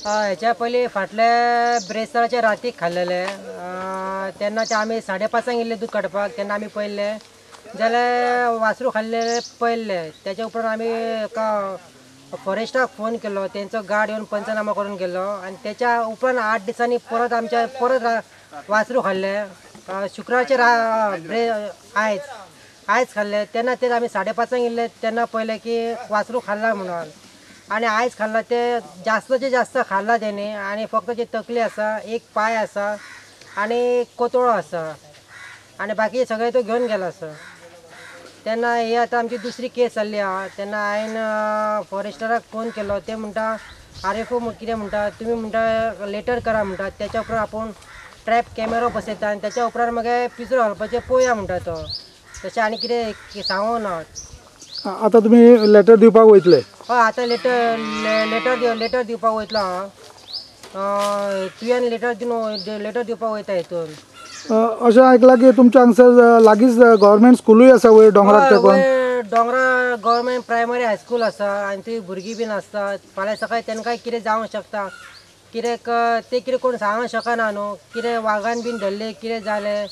ह्याच्या पयलीं फाटल्या ब्रेस्ताराच्या रातीक खाल्लेले तेन्ना ते आमी 5:30 गेल्ले दूध काडपाक तेन्ना आमी पळयल्ले जाल्यार वासरू खाल्लेले पळयल्ले. त्याच्या उपरांत आमी फॉरेस्टाक फोन केलो, तेंचो गार्ड येवन पंचनामा करून गेलो आणि त्याच्या उपरांत 8 दिसांनी परत वासरू खाल्ले. शुक्रारचे आयज खाल्ले तेन्ना तेच आमी 5:30 गेल्ले तेन्ना पळयलें की वासरू खाल्ला म्हणून. आणि आयज खाल्ला ते जास्तचे जास्त खाल्ला त्याने आणि फक्त जे तकली आसा, एक पाय आसा आणि कोतोळो आसा आणि बाकी सगळे तो घेऊन गेला आसा. तेन्ना ही आता आमची दुसरी केस जाल्ली आहा. तेन्ना हांवें फॉरेस्टराक फोन केलो. ते म्हणटा RFO कितें म्हणटा तुमी म्हणटा लेटर करा म्हणटा, त्याच्या उपरांत आपूण ट्रॅप कॅमेरो बसयता आणि त्याच्या उपरांत मागीर पिंजरो घालपाचें पळोवया म्हणटा तो. तशें आनी कितें सांगूंक ना. आता तुम्ही लेटर दिवपाक वयतले? हय आतां लेटर दिवपाक वयतलो हांव. तुवें लेटर दिवपाक वयता हितून. अशें आयकलां की तुमच्या हांगसर लागींच गव्हर्मेंट स्कूलूय आसा वयर डोंगराक तेकून? डोंगरा गव्हर्मेंट प्रायमरी हायस्कूल आसा आनी थंय भुरगीं बीन आसतात. फाल्यां सकाळीं तेंकां कितें जावंक शकता, कित्याक ते कितें कोण सांगूंक शकना न्हू. कितें वागान बीन धरले कितें जालें